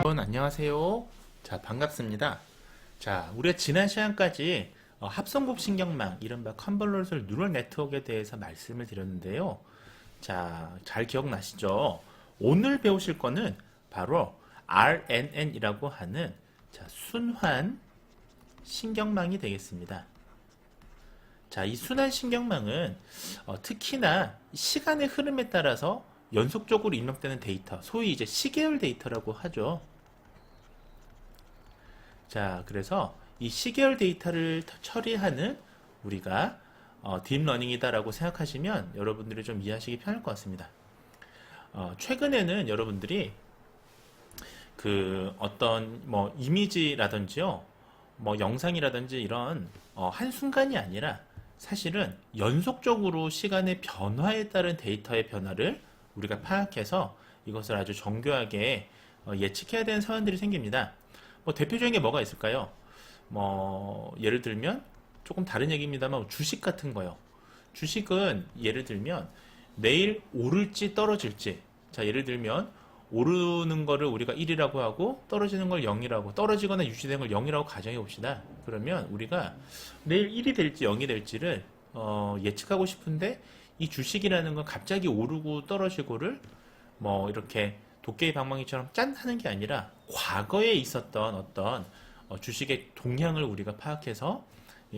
여러분 안녕하세요. 자, 반갑습니다. 자, 우리가 지난 시간까지 합성복 신경망, 이른바 컨볼루션 뉴럴 네트워크에 대해서 말씀을 드렸는데요. 자, 잘 기억나시죠? 오늘 배우실 거는 바로 RNN이라고 하는 순환 신경망이 되겠습니다. 자, 이 순환 신경망은 특히나 시간의 흐름에 따라서 연속적으로 입력되는 데이터, 소위 이제 시계열 데이터라고 하죠. 자, 그래서 이 시계열 데이터를 처리하는 우리가 딥러닝이다라고 생각하시면 여러분들이 좀 이해하시기 편할 것 같습니다. 최근에는 여러분들이 그 어떤 뭐 이미지라든지요, 뭐 영상이라든지 이런 한순간이 아니라 사실은 연속적으로 시간의 변화에 따른 데이터의 변화를 우리가 파악해서 이것을 아주 정교하게 예측해야 되는 상황들이 생깁니다. 뭐 대표적인 게 뭐가 있을까요? 뭐 예를 들면 조금 다른 얘기입니다만 주식 같은 거요. 주식은 예를 들면 내일 오를지 떨어질지. 자, 예를 들면 오르는 거를 우리가 1이라고 하고 떨어지는 걸 0이라고, 떨어지거나 유지되는 걸 0이라고 가정해 봅시다. 그러면 우리가 내일 1이 될지 0이 될지를 예측하고 싶은데 이 주식이라는 건 갑자기 오르고 떨어지고를 뭐 이렇게 도깨비 방망이처럼 짠 하는 게 아니라 과거에 있었던 어떤 주식의 동향을 우리가 파악해서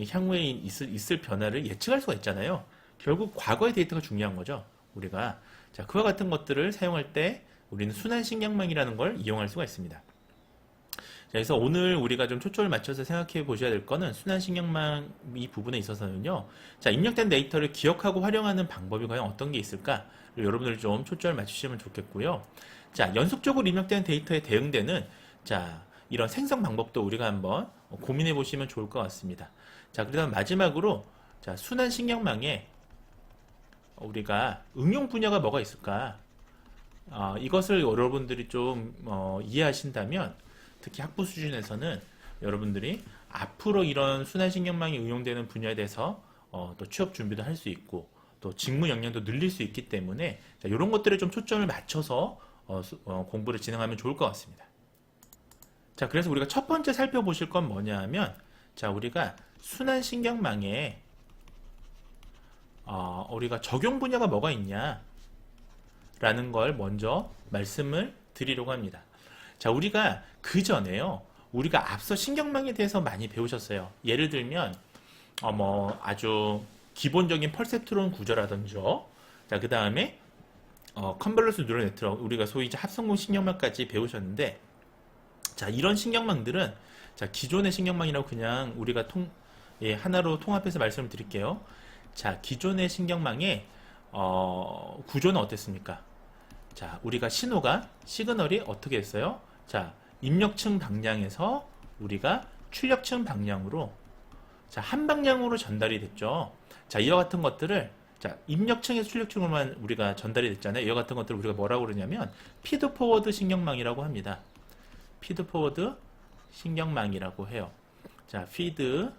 향후에 있을 변화를 예측할 수가 있잖아요. 결국 과거의 데이터가 중요한 거죠. 우리가 자, 그와 같은 것들을 사용할 때 우리는 순환신경망이라는 걸 이용할 수가 있습니다. 자, 그래서 오늘 우리가 좀 초점을 맞춰서 생각해 보셔야 될 거는 순환신경망 이 부분에 있어서는요. 자, 입력된 데이터를 기억하고 활용하는 방법이 과연 어떤 게 있을까? 여러분들 좀 초점을 맞추시면 좋겠고요. 자, 연속적으로 입력된 데이터에 대응되는 자, 이런 생성 방법도 우리가 한번 고민해 보시면 좋을 것 같습니다. 자, 그다음 마지막으로 자, 순환신경망에 우리가 응용 분야가 뭐가 있을까? 이것을 여러분들이 좀 이해하신다면 특히 학부 수준에서는 여러분들이 앞으로 이런 순환신경망이 응용되는 분야에 대해서 또 취업 준비도 할 수 있고 또 직무 역량도 늘릴 수 있기 때문에 자, 이런 것들에 좀 초점을 맞춰서 공부를 진행하면 좋을 것 같습니다. 자, 그래서 우리가 첫 번째 살펴보실 건 뭐냐 하면 자, 우리가 순환신경망에 우리가 적용 분야가 뭐가 있냐 라는 걸 먼저 말씀을 드리려고 합니다. 자, 우리가 그 전에요. 우리가 앞서 신경망에 대해서 많이 배우셨어요. 예를 들면 뭐 아주 기본적인 펄세트론 구조라든지요. 자, 그 다음에 컨볼루션 뉴럴 네트워크, 우리가 소위 이제 합성공 신경망까지 배우셨는데, 자, 이런 신경망들은 자, 기존의 신경망이라고 그냥 우리가 하나로 통합해서 말씀을 드릴게요. 자, 기존의 신경망의 구조는 어땠습니까? 자, 우리가 시그널이 어떻게 했어요? 자, 입력층 방향에서 우리가 출력층 방향으로 자, 한 방향으로 전달이 됐죠. 자, 이와 같은 것들을 자, 입력층에서 출력층으로만 우리가 전달이 됐잖아요. 이와 같은 것들을 우리가 뭐라고 그러냐면 피드 포워드 신경망이라고 합니다. 피드 포워드 신경망이라고 해요. 자, 피드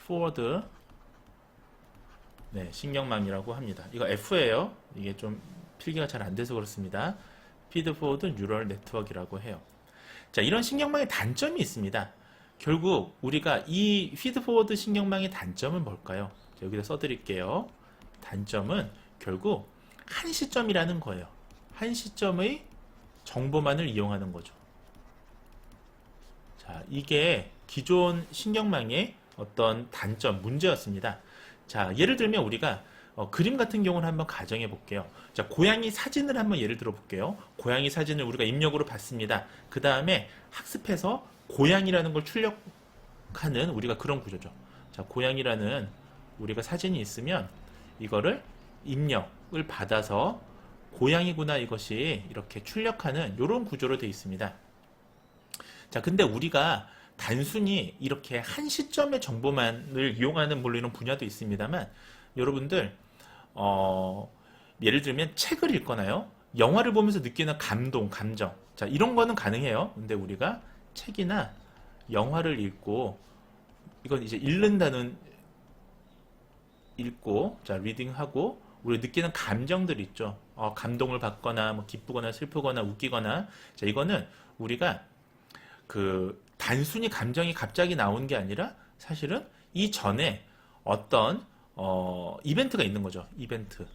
포워드 네, 신경망이라고 합니다. 이거 F예요. 이게 좀 필기가 잘 안 돼서 그렇습니다. 피드 포워드 뉴럴 네트워크라고 해요. 자, 이런 신경망의 단점이 있습니다. 결국 우리가 이 피드 포워드 신경망의 단점은 뭘까요? 자, 여기다 써드릴게요. 단점은 결국 한 시점이라는 거예요. 한 시점의 정보만을 이용하는 거죠. 자, 이게 기존 신경망의 어떤 단점, 문제였습니다. 자, 예를 들면 우리가 그림 같은 경우는 한번 가정해 볼게요. 자, 고양이 사진을 한번 예를 들어 볼게요. 고양이 사진을 우리가 입력으로 봤습니다. 그 다음에 학습해서 고양이라는 걸 출력하는 우리가 그런 구조죠. 자, 고양이라는 우리가 사진이 있으면 이거를 입력을 받아서 고양이구나 이것이 이렇게 출력하는 이런 구조로 되어 있습니다. 자, 근데 우리가 단순히 이렇게 한 시점의 정보만을 이용하는 물론 분야도 있습니다만 여러분들 예를 들면 책을 읽거나요, 영화를 보면서 느끼는 감동, 감정, 자, 이런 거는 가능해요. 근데 우리가 책이나 영화를 읽고 이건 이제 읽고 자, 리딩하고 우리 느끼는 감정들 있죠. 감동을 받거나 뭐 기쁘거나 슬프거나 웃기거나. 자, 이거는 우리가 그 단순히 감정이 갑자기 나오는 게 아니라 사실은 이전에 어떤 이벤트가 있는 거죠. 이벤트.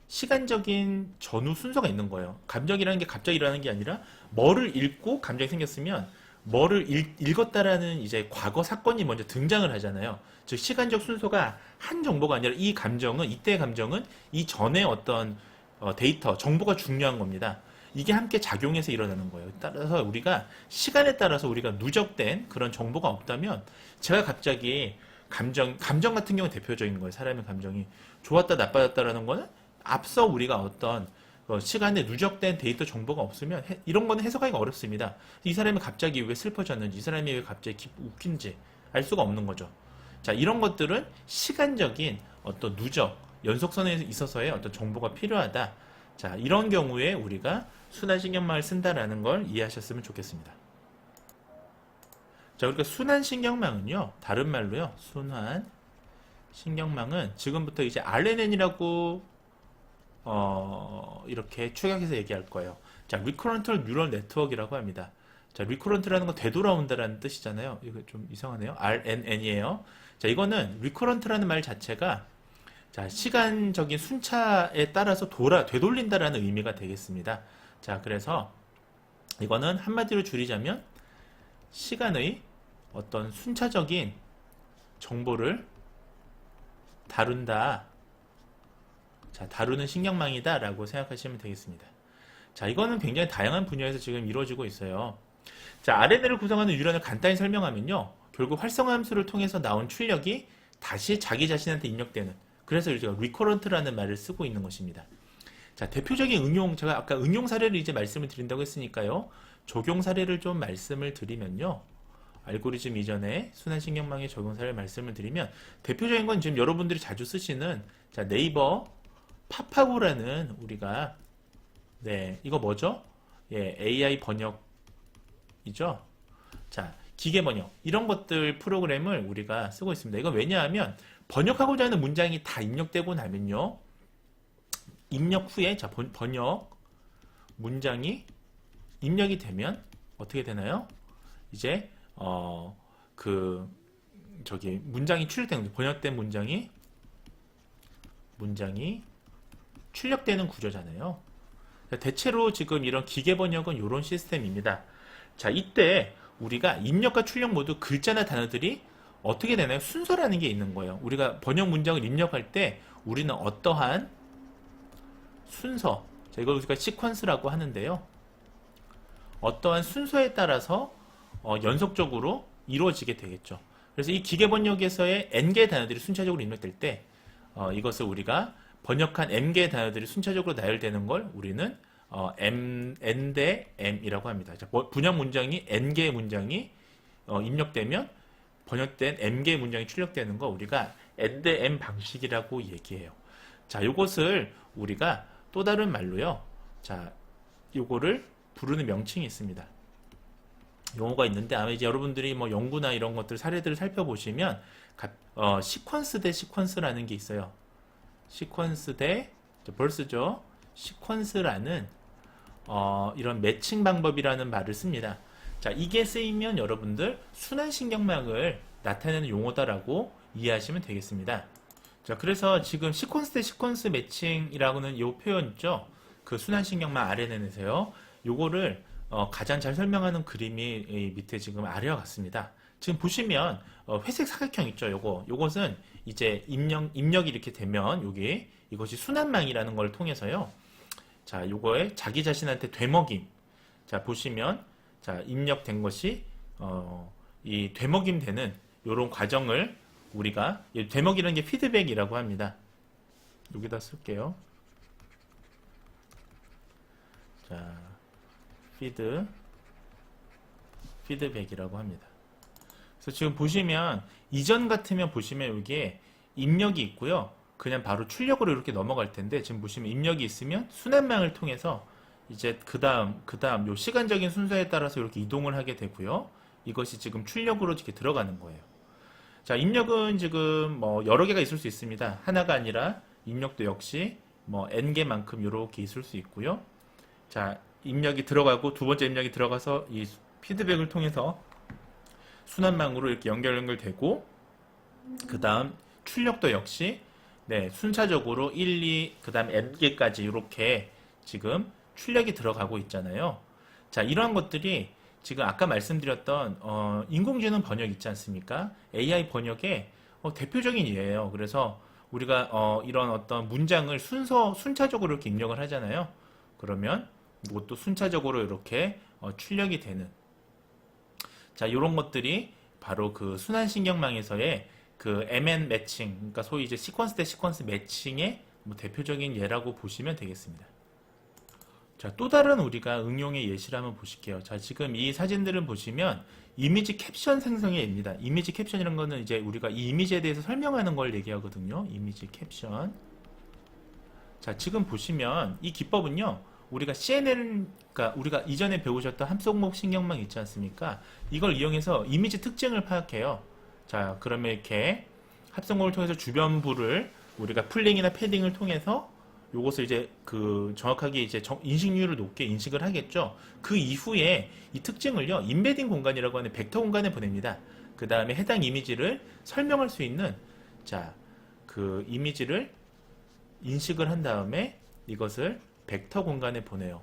시간적인 전후 순서가 있는 거예요. 감정이라는 게 갑자기 일어나는 게 아니라 뭐를 읽고 감정이 생겼으면 뭐를 읽었다라는 이제 과거 사건이 먼저 등장을 하잖아요. 즉 시간적 순서가 한 정보가 아니라 이 감정은 이때의 감정은 이 전에 어떤 데이터 정보가 중요한 겁니다. 이게 함께 작용해서 일어나는 거예요. 따라서 우리가 시간에 따라서 우리가 누적된 그런 정보가 없다면 제가 갑자기 감정 같은 경우는 대표적인 거예요. 사람의 감정이 좋았다 나빠졌다라는 거는 앞서 우리가 어떤 시간에 누적된 데이터 정보가 없으면 이런 거는 해석하기가 어렵습니다. 이 사람이 갑자기 왜 슬퍼졌는지, 이 사람이 왜 갑자기 웃긴지 알 수가 없는 거죠. 자, 이런 것들은 시간적인 어떤 누적, 연속선에 있어서의 어떤 정보가 필요하다. 자, 이런 경우에 우리가 순환신경망을 쓴다라는 걸 이해하셨으면 좋겠습니다. 자, 그러니까 순환신경망은요, 다른 말로요, 순환신경망은 지금부터 이제 RNN이라고 이렇게 축약해서 얘기할 거예요. 자, Recurrent Neural Network이라고 합니다. 자, Recurrent라는 건 되돌아온다라는 뜻이잖아요. 이거 좀 이상하네요. RNN이에요. 자, 이거는 Recurrent라는 말 자체가 자, 시간적인 순차에 따라서 되돌린다라는 의미가 되겠습니다. 자, 그래서 이거는 한마디로 줄이자면 시간의 어떤 순차적인 정보를 다룬다. 자, 다루는 신경망이다 라고 생각하시면 되겠습니다. 자, 이거는 굉장히 다양한 분야에서 지금 이루어지고 있어요. 자, RNN을 구성하는 유런을 간단히 설명하면요, 결국 활성화 함수를 통해서 나온 출력이 다시 자기 자신한테 입력되는, 그래서 우리가 리커런트라는 말을 쓰고 있는 것입니다. 자, 대표적인 응용, 제가 아까 응용 사례를 이제 말씀을 드린다고 했으니까요, 적용 사례를 좀 말씀을 드리면요, 알고리즘 이전에 순환신경망의 적용 사례를 말씀을 드리면 대표적인 건 지금 여러분들이 자주 쓰시는 자, 네이버 파파고라는 우리가 이거 뭐죠? 예, AI 번역이죠. 자, 기계 번역 이런 것들 프로그램을 우리가 쓰고 있습니다. 이건 왜냐하면 번역하고자 하는 문장이 다 입력되고 나면요, 입력 후에 자 번역 문장이 입력이 되면 어떻게 되나요? 이제 문장이 출력되는 거죠. 번역된 문장이 출력되는 구조잖아요. 대체로 지금 이런 기계 번역은 이런 시스템입니다. 자, 이때 우리가 입력과 출력 모두 글자나 단어들이 어떻게 되나요? 순서라는 게 있는 거예요. 우리가 번역 문장을 입력할 때 우리는 어떠한 순서, 자, 이걸 우리가 시퀀스라고 하는데요, 어떠한 순서에 따라서 연속적으로 이루어지게 되겠죠. 그래서 이 기계 번역에서의 n개의 단어들이 순차적으로 입력될 때 이것을 우리가 번역한 m개의 단어들이 순차적으로 나열되는 걸 우리는 n 대 m이라고 합니다. 자, 분역 문장이 n개의 문장이 입력되면 번역된 m개의 문장이 출력되는 거 우리가 n 대 m 방식이라고 얘기해요. 자, 이것을 우리가 또 다른 말로요, 자, 요거를 부르는 명칭이 있습니다. 용어가 있는데 아마 이제 여러분들이 뭐 연구나 이런 것들 사례들을 살펴보시면 시퀀스 대 시퀀스라는 게 있어요. 시퀀스 대 벌스죠. 시퀀스라는 이런 매칭 방법이라는 말을 씁니다. 자, 이게 쓰이면 여러분들 순환신경망을 나타내는 용어다라고 이해하시면 되겠습니다. 자, 그래서 지금 시퀀스 대 시퀀스 매칭이라고는 이 표현 있죠. 그 순환신경망 RNN에서요. 요거를 가장 잘 설명하는 그림이 밑에 지금 아래와 같습니다. 지금 보시면 회색 사각형 있죠. 요것은 이제 입력이 이렇게 되면 이것이 순환망이라는 걸 통해서요. 자, 요거에 자기 자신한테 되먹임. 자, 보시면 자, 입력된 것이 이 되먹임 되는 요런 과정을 우리가 되먹이라는 게 피드백이라고 합니다. 여기다 쓸게요. 자, 피드백이라고 합니다. 그래서 지금 보시면 이전 같으면 보시면 여기에 입력이 있고요. 그냥 바로 출력으로 이렇게 넘어갈 텐데 지금 보시면 입력이 있으면 순환망을 통해서 이제 그 다음 요 시간적인 순서에 따라서 이렇게 이동을 하게 되고요. 이것이 지금 출력으로 이렇게 들어가는 거예요. 자, 입력은 지금 뭐 여러 개가 있을 수 있습니다. 하나가 아니라 입력도 역시 뭐 n개만큼 이렇게 있을 수 있고요. 자, 입력이 들어가고 두 번째 입력이 들어가서 이 피드백을 통해서 순환망으로 이렇게 연결되고, 그 다음 출력도 역시 네, 순차적으로 1, 2, 그 다음 n개까지 이렇게 지금 출력이 들어가고 있잖아요. 자, 이러한 것들이 지금 아까 말씀드렸던 인공지능 번역 있지 않습니까? AI 번역의 대표적인 예예요. 그래서 우리가 이런 어떤 문장을 순차적으로 이렇게 입력을 하잖아요. 그러면 이것도 순차적으로 이렇게 출력이 되는, 자, 이런 것들이 바로 그 순환신경망에서의 그 MN 매칭, 그러니까 소위 이제 시퀀스 대 시퀀스 매칭의 뭐 대표적인 예라고 보시면 되겠습니다. 자, 또 다른 우리가 응용의 예시를 한번 보실게요. 자, 지금 이 사진들을 보시면 이미지 캡션 생성의 예입니다. 이미지 캡션이라는 거는 이제 우리가 이 이미지에 대해서 설명하는 걸 얘기하거든요. 이미지 캡션. 자, 지금 보시면 이 기법은요, 우리가 CNN, 그러니까 우리가 이전에 배우셨던 합성목 신경망 있지 않습니까? 이걸 이용해서 이미지 특징을 파악해요. 자, 그러면 이렇게 합성목을 통해서 주변부를 우리가 풀링이나 패딩을 통해서 요것을 이제 그 정확하게 이제 인식률을 높게 인식을 하겠죠. 그 이후에 이 특징을요, 임베딩 공간이라고 하는 벡터 공간에 보냅니다. 그 다음에 해당 이미지를 설명할 수 있는, 자, 그 이미지를 인식을 한 다음에 이것을 벡터 공간에 보내요.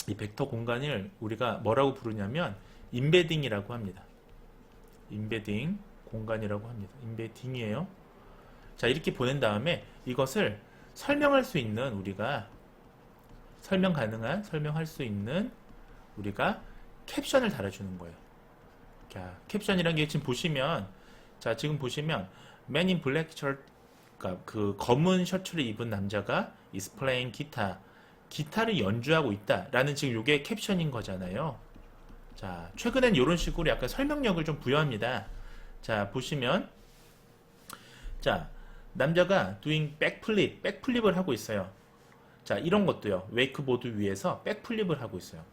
이 벡터 공간을 우리가 뭐라고 부르냐면 임베딩이라고 합니다. 임베딩 공간이라고 합니다. 임베딩이에요. 자, 이렇게 보낸 다음에 이것을 설명할 수 있는, 우리가 설명 가능한, 설명할 수 있는 우리가 캡션을 달아주는 거예요. 자, 캡션이란 게 지금 보시면, 자, 지금 보시면 Man in Black Shirt, 그러니까 그 검은 셔츠를 입은 남자가 is playing 기타를 연주하고 있다라는 지금 요게 캡션인 거잖아요. 자, 최근엔 이런 식으로 약간 설명력을 좀 부여합니다. 자, 보시면, 자, 남자가 doing 백플립을 하고 있어요. 자, 이런 것도요, 웨이크보드 위에서 백플립을 하고 있어요.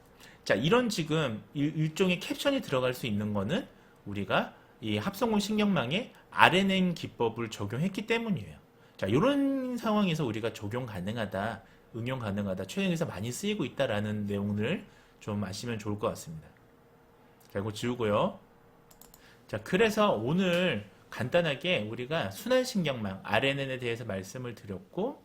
자, 이런 지금 일종의 캡션이 들어갈 수 있는 거는 우리가 이 합성공 신경망에 RNN 기법을 적용했기 때문이에요. 자, 이런 상황에서 우리가 적용 가능하다, 응용 가능하다, 최근에서 많이 쓰이고 있다라는 내용을 좀 아시면 좋을 것 같습니다. 자, 이거 지우고요. 자, 그래서 오늘 간단하게 우리가 순환신경망, RNN에 대해서 말씀을 드렸고,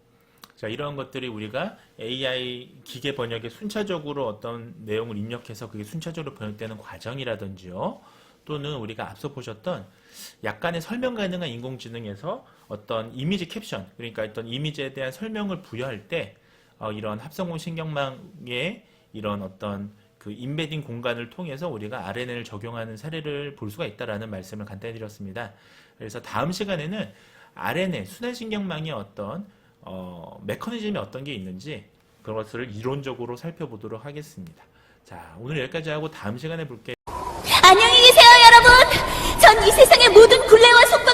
자, 이러한 것들이 우리가 AI 기계 번역에 순차적으로 어떤 내용을 입력해서 그게 순차적으로 번역되는 과정이라든지요, 또는 우리가 앞서 보셨던 약간의 설명 가능한 인공지능에서 어떤 이미지 캡션, 그러니까 어떤 이미지에 대한 설명을 부여할 때 이런 합성공 신경망의 이런 어떤 그 임베딩 공간을 통해서 우리가 RNN을 적용하는 사례를 볼 수가 있다라는 말씀을 간단히 드렸습니다. 그래서 다음 시간에는 RNN, 순환신경망의 어떤 메커니즘이 어떤 게 있는지 그것을 이론적으로 살펴보도록 하겠습니다. 자, 오늘 여기까지 하고 다음 시간에 볼게요. 안녕히 계세요, 여러분. 전 이 세상의 모든 굴레와 속박